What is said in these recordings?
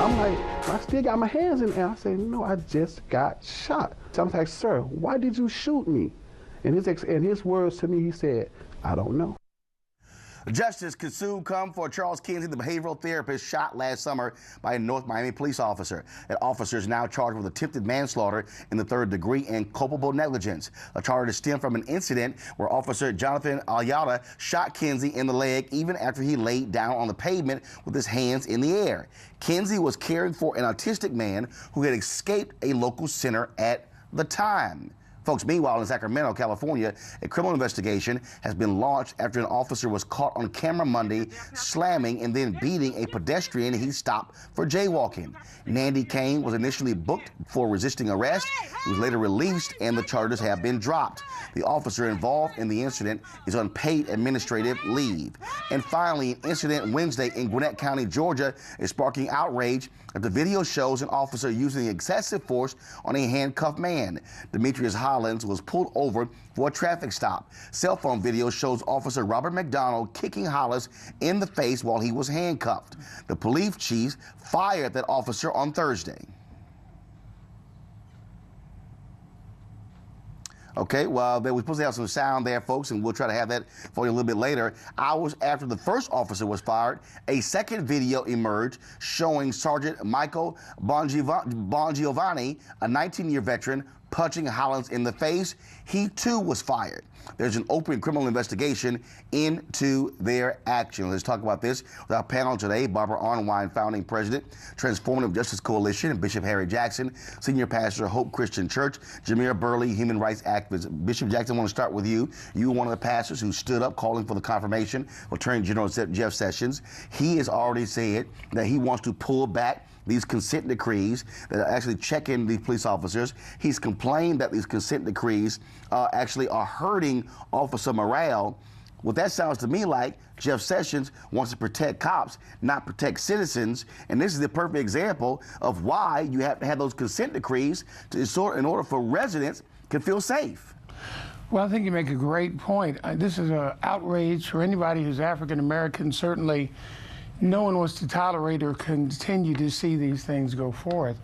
I'm like, I still got my hands in the air. I said, no, I just got shot. So I'm like, sir, why did you shoot me? And his words to me, he said, I don't know. Justice could soon come for Charles Kinsey, the behavioral therapist shot last summer by a North Miami police officer. That officer is now charged with attempted manslaughter in the 3rd degree and culpable negligence. A charge stemmed from an incident where Officer Jonathan Ayala shot Kinsey in the leg even after he laid down on the pavement with his hands in the air. Kinsey was caring for an autistic man who had escaped a local center at the time. Folks, meanwhile, in Sacramento, California, a criminal investigation has been launched after an officer was caught on camera Monday slamming and then beating a pedestrian he stopped for jaywalking. Nandy Kane was initially booked for resisting arrest. He was later released, and the charges have been dropped. The officer involved in the incident is on paid administrative leave. And finally, an incident Wednesday in Gwinnett County, Georgia, is sparking outrage as the video shows an officer using excessive force on a handcuffed man. Demetrius Hollins was pulled over for a traffic stop. Cell phone video shows Officer Robert McDonald kicking Hollins in the face while he was handcuffed. The police chief fired that officer on Thursday. Okay, well, we're supposed to have some sound there, folks, and we'll try to have that for you a little bit later. Hours after the first officer was fired, a second video emerged showing Sergeant Michael Bongiovanni, a 19-year veteran, punching Hollins in the face. He, too, was fired. There's an open criminal investigation into their action. Let's talk about this with our panel today. Barbara Arnwine, founding president, Transformative Justice Coalition, and Bishop Harry Jackson, senior pastor, Hope Christian Church. Jameer Burley, human rights activist. Bishop Jackson, I want to start with you. You were one of the pastors who stood up calling for the confirmation of Attorney General Jeff Sessions. He has already said that he wants to pull back these consent decrees that are actually checking these police officers. He's complained that these consent decrees actually are hurting officer morale. Well, that sounds to me like Jeff Sessions wants to protect cops, not protect citizens. And this is the perfect example of why you have to have those consent decrees in order for residents to feel safe. Well, I think you make a great point. This is an outrage for anybody who's African American. Certainly, no one wants to tolerate or continue to see these things go forth.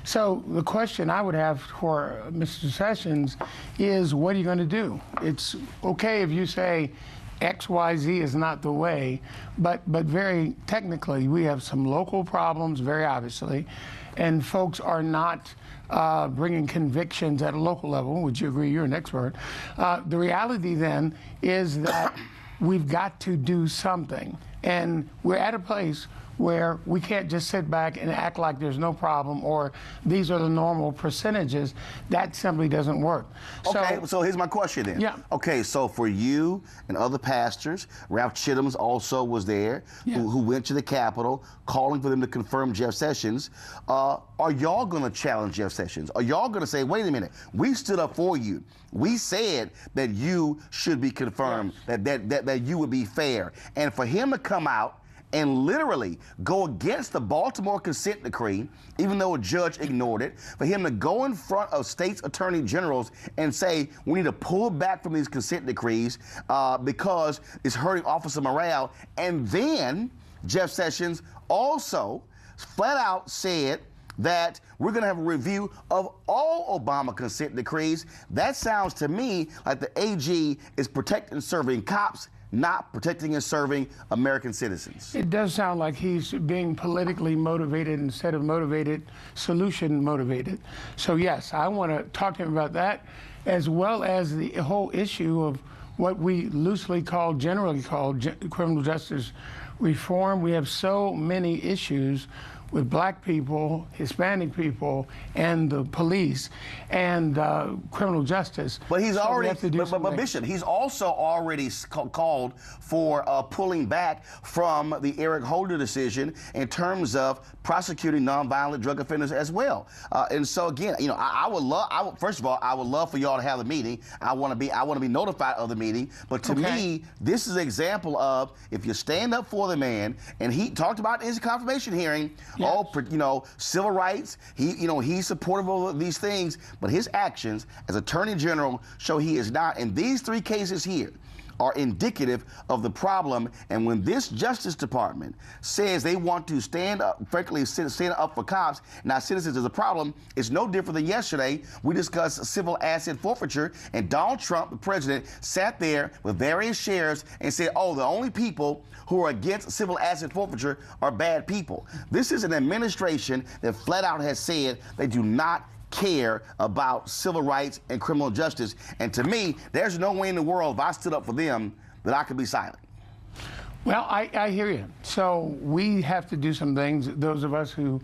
So the question I would have for Mr. Sessions is, what are you going to do? It's okay if you say X, Y, Z is not the way, but very technically, we have some local problems, very obviously, and folks are not bringing convictions at a local level. Would you agree? You're an expert. The reality then is that we've got to do something. And we're at a place where we can't just sit back and act like there's no problem or these are the normal percentages. That simply doesn't work. Okay, so here's my question then. Yeah. Okay, so for you and other pastors, Ralph Chittum's also was there, yeah, who went to the Capitol calling for them to confirm Jeff Sessions. Are y'all going to challenge Jeff Sessions? Are y'all going to say, wait a minute, we stood up for you. We said that you should be confirmed, yes, that you would be fair. And for him to come out and literally go against the Baltimore consent decree, even though a judge ignored it, for him to go in front of states' attorney generals and say, we need to pull back from these consent decrees because it's hurting officer morale. And then Jeff Sessions also flat out said that we're going to have a review of all Obama consent decrees. That sounds to me like the AG is protecting and serving cops, not protecting and serving American citizens. It does sound like he's being politically motivated instead of solution motivated. So yes, I want to talk to him about that, as well as the whole issue of what we generally call criminal justice reform. We have so many issues with black people, Hispanic people, and the police, and criminal justice. But he's already, but Bishop, he's also already called for pulling back from the Eric Holder decision in terms of prosecuting nonviolent drug offenders as well. And so again, you know, first of all, I would love for y'all to have a meeting. I want to be notified of the meeting. But to me, this is an example of, if you stand up for the man, and he talked about in his confirmation hearing, yes, all, you know, civil rights, he's supportive of these things, but his actions as Attorney General show he is not. In these three cases here, are indicative of the problem. And when this Justice Department says they want to stand up, frankly, stand up for cops, not citizens, as a problem, it's no different than yesterday. We discussed civil asset forfeiture, and Donald Trump, the president, sat there with various shares and said, oh, the only people who are against civil asset forfeiture are bad people. This is an administration that flat out has said they do not care about civil rights and criminal justice. And to me, there's no way in the world, if I stood up for them, that I could be silent. Well, I hear you. So we have to do some things, those of us who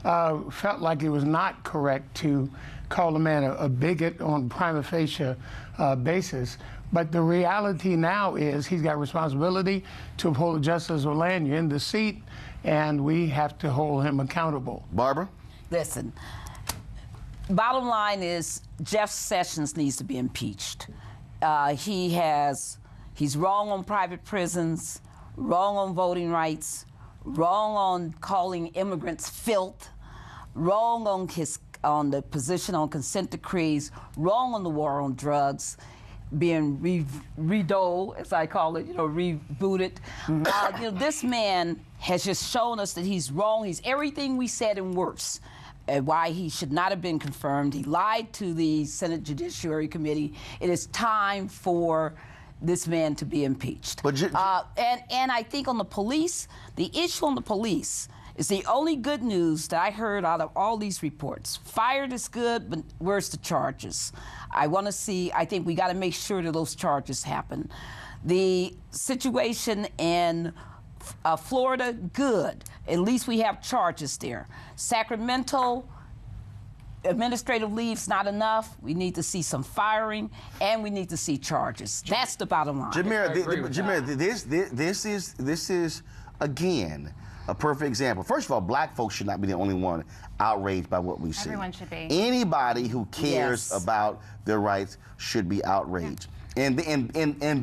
felt like it was not correct to call a man a bigot on prima facie basis. But the reality now is he's got responsibility to uphold the justice of the land. You're in the seat, and we have to hold him accountable. Barbara? Listen, bottom line is Jeff Sessions needs to be impeached. He's wrong on private prisons, wrong on voting rights, wrong on calling immigrants filth, wrong on the position on consent decrees, wrong on the war on drugs, being redoled, as I call it, rebooted. This man has just shown us that he's wrong. He's everything we said and worse. And why he should not have been confirmed. He lied to the Senate Judiciary Committee. It is time for this man to be impeached. But and I think on the police, the issue on the police is the only good news that I heard out of all these reports. Fired is good, but where's the charges? I think we got to make sure that those charges happen. The situation in Florida, good. At least we have charges there. Sacramento, administrative leave's not enough. We need to see some firing, and we need to see charges. That's the bottom line. Jameer, this is again a perfect example. First of all, black folks should not be the only one outraged by what we see. Everyone should be. Anybody who cares about their rights should be outraged. And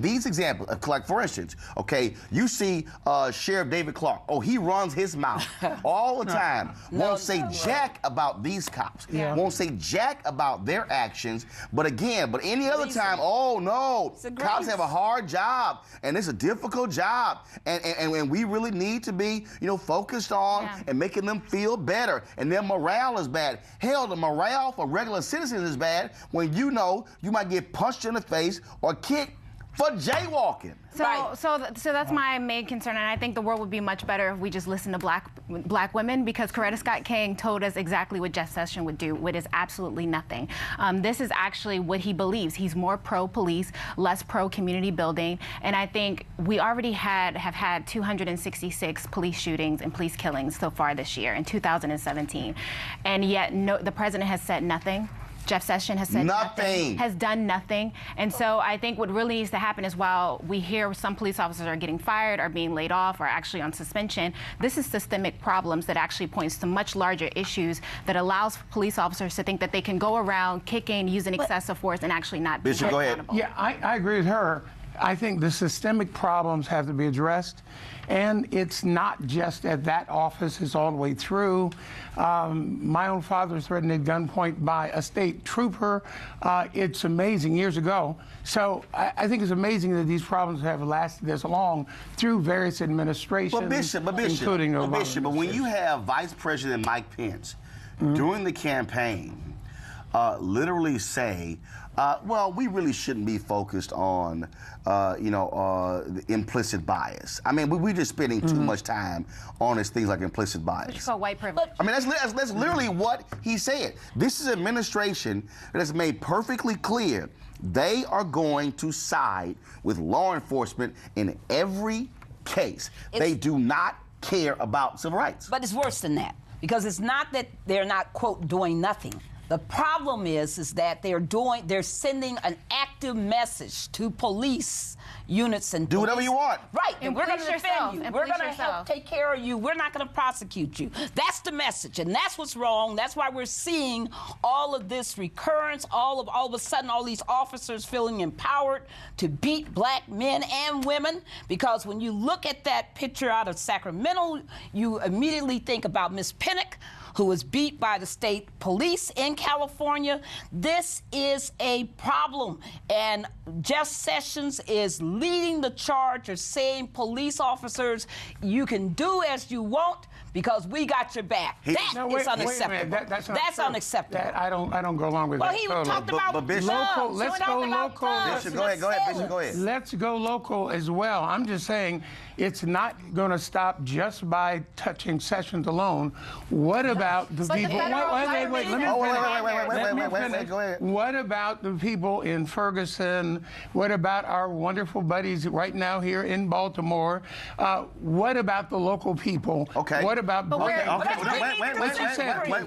these examples, like for instance, okay, you see Sheriff David Clark. Oh, he runs his mouth all the time. Won't say jack about these cops. Yeah. Won't say jack about their actions. But any other time, oh no, cops have a hard job, and it's a difficult job, and we really need to be, focused on and making them feel better. And their morale is bad. Hell, the morale for regular citizens is bad when you might get punched in the face or kicked for jaywalking. So that's my main concern, and I think the world would be much better if we just listened to black women, because Coretta Scott King told us exactly what Jeff Sessions would do, which is absolutely nothing. This is actually what he believes. He's more pro-police, less pro-community building, and I think we already have had 266 police shootings and police killings so far this year in 2017, and yet the president has said nothing. Jeff Sessions has said nothing, has done nothing. And so I think what really needs to happen is, while we hear some police officers are getting fired or being laid off or actually on suspension, this is systemic problems that actually points to much larger issues that allows police officers to think that they can go around kicking, using excessive force, and actually not be Bishop, go ahead. Yeah, I agree with her. I think the systemic problems have to be addressed, and it's not just at that office, it's all the way through. My own father was threatened at gunpoint by a state trooper. It's amazing, years ago. So I think it's amazing that these problems have lasted this long through various administrations, including Obama. But when you have Vice President Mike Pence during the campaign literally say, well, we really shouldn't be focused on, the implicit bias. I mean, we're just spending too much time on these things like implicit bias. Which is called white privilege. I mean, that's literally what he said. This is an administration that has made perfectly clear they are going to side with law enforcement in every case. They do not care about civil rights. But it's worse than that, because it's not that they're not, quote, doing nothing. The problem is that they're sending an active message to police units and do whatever you want. Right, and we're going to defend you. We're going to help take care of you. We're not going to prosecute you. That's the message, and that's what's wrong. That's why we're seeing all of this recurrence. All of a sudden, all these officers feeling empowered to beat black men and women. Because when you look at that picture out of Sacramento, you immediately think about Miss Pinnock, who was beat by the state police in California. This is a problem. And Jeff Sessions is leading the charge of saying, police officers, you can do as you want because we got your back. That is unacceptable. That's unacceptable. That, I don't go along with well, that. He talked about local. Let's go local. Bishop, go ahead, Bishop, go ahead. Let's go local as well. I'm just saying it's not going to stop just by touching Sessions alone. What about the people? Wait. Let me finish. Go ahead. What about the people in Ferguson? What about our wonderful buddies right now here in Baltimore? What about the local people? Okay. What about? Wait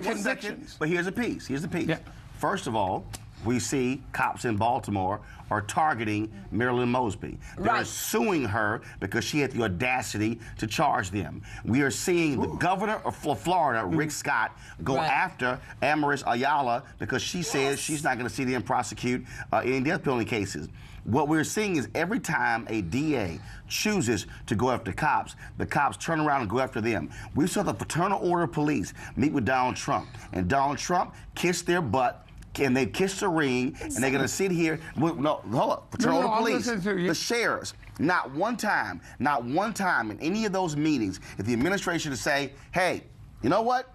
convictions. Second. But here's the piece. Yeah. First of all, we see cops in Baltimore are targeting Marilyn Mosby. They're suing her because she had the audacity to charge them. We are seeing the governor of Florida, Rick Scott, go after Amaris Ayala because she says she's not going to see them prosecute any death penalty cases. What we're seeing is every time a DA chooses to go after cops, the cops turn around and go after them. We saw the Fraternal Order of Police meet with Donald Trump, and Donald Trump kissed their butt, and they kissed the ring, and they're going to sit here. No, hold up. Fraternal Order of Police, the sheriffs, not one time in any of those meetings, if the administration to say, hey, you know what?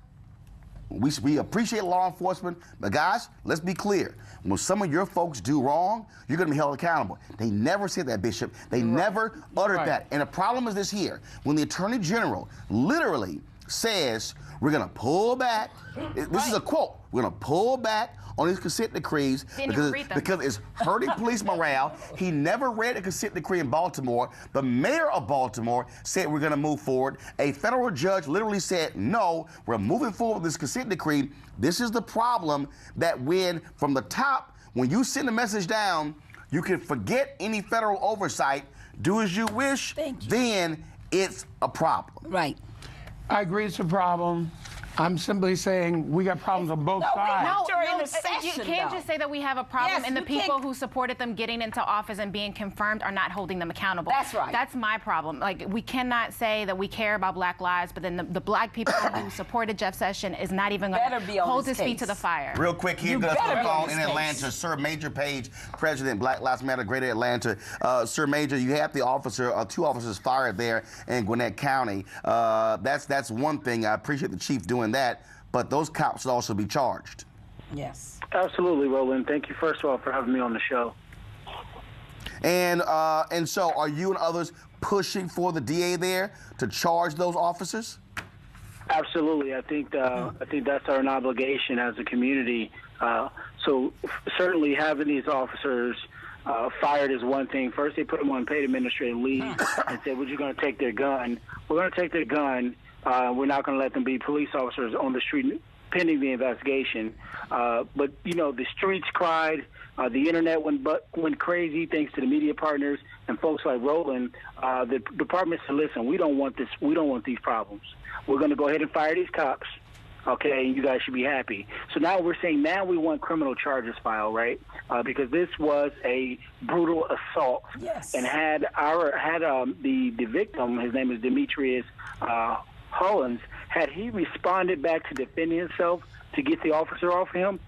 We appreciate law enforcement, but guys, let's be clear. When some of your folks do wrong, you're going to be held accountable. They never said that, Bishop. They never uttered that. And the problem is this here. When the Attorney General literally says, we're going to pull back, this is a quote, we're going to pull back on these consent decrees because it's hurting police morale. He never read a consent decree in Baltimore. The mayor of Baltimore said we're going to move forward. A federal judge literally said, no, we're moving forward with this consent decree. This is the problem, that when from the top, when you send a message down, you can forget any federal oversight, do as you wish, then it's a problem. Right. I agree it's a problem. I'm simply saying we got problems on both sides. You can't just say that we have a problem and the people who supported them getting into office and being confirmed are not holding them accountable. That's right. That's my problem. Like, we cannot say that we care about Black lives, but then the Black people who supported Jeff Sessions is not even going to hold his feet to the fire. Real quick, here goes the phone in Atlanta. Sir Major Page, President, Black Lives Matter, Greater Atlanta. Sir Major, you have the officer, two officers fired there in Gwinnett County. That's one thing. I appreciate the chief doing that, but those cops should also be charged. Yes. Absolutely, Roland. Thank you, first of all, for having me on the show. And so are you and others pushing for the DA there to charge those officers? Absolutely. I think that's our obligation as a community. So certainly having these officers fired is one thing. First, they put them on paid administrative leave and said, we're just going to take their gun. We're going to take their gun. We're not going to let them be police officers on the street pending the investigation. But, you know, the streets cried. The internet went crazy thanks to the media partners and folks like Roland. The department said, listen, we don't want this. We don't want these problems. We're going to go ahead and fire these cops. Okay, and you guys should be happy. So now we're saying now we want criminal charges filed, right? Because this was a brutal assault, and had the victim, his name is Demetrius Hollins, had he responded back to defending himself to get the officer off him,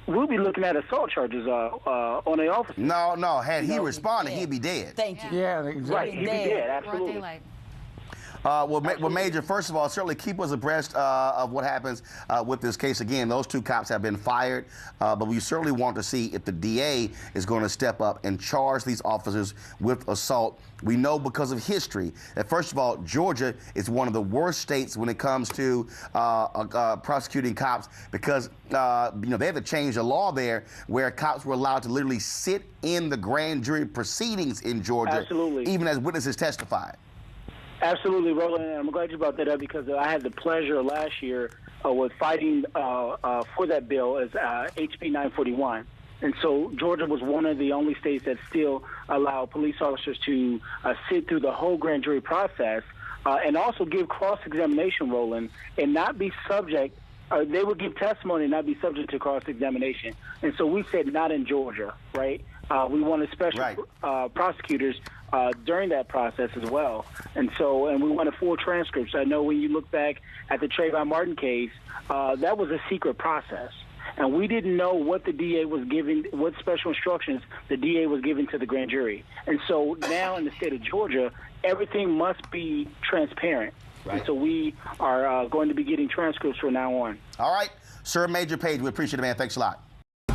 we'll be looking at assault charges on the officer. No. Had he responded, he'd be dead. Thank you. Yeah, exactly. Right, he'd be dead. Absolutely. Well, Major, first of all, certainly keep us abreast of what happens with this case. Again, those two cops have been fired, but we certainly want to see if the DA is going to step up and charge these officers with assault. We know because of history that, first of all, Georgia is one of the worst states when it comes to prosecuting cops because, they had to change the law there where cops were allowed to literally sit in the grand jury proceedings in Georgia, even as witnesses testified. Absolutely, Roland. I'm glad you brought that up because I had the pleasure last year with fighting for that bill as HB 941. And so Georgia was one of the only states that still allow police officers to sit through the whole grand jury process and also give cross-examination, Roland, and not be subject. They would give testimony and not be subject to cross-examination. And so we said not in Georgia, right? We wanted special prosecutors during that process as well. And we wanted full transcripts. I know when you look back at the Trayvon Martin case, that was a secret process. and we didn't know what the DA was giving, what special instructions the DA was giving to the grand jury. And so now in the state of Georgia, everything must be transparent. Right. And so we are going to be getting transcripts from now on. All right. Sir Major Page, we appreciate it, man. Thanks a lot.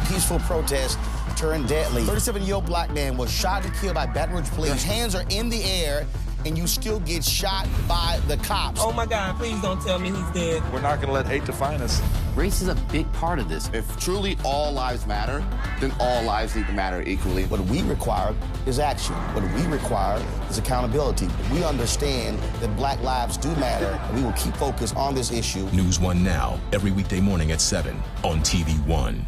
Peaceful protest turned deadly. 37-year-old black man was shot and killed by Baton Rouge police. His hands are in the air, and you still get shot by the cops. Oh, my God, please don't tell me he's dead. We're not going to let hate define us. Race is a big part of this. If truly all lives matter, then all lives need to matter equally. What we require is action. What we require is accountability. We understand that black lives do matter, and we will keep focused on this issue. NewsOne Now, every weekday morning at 7 on TV1.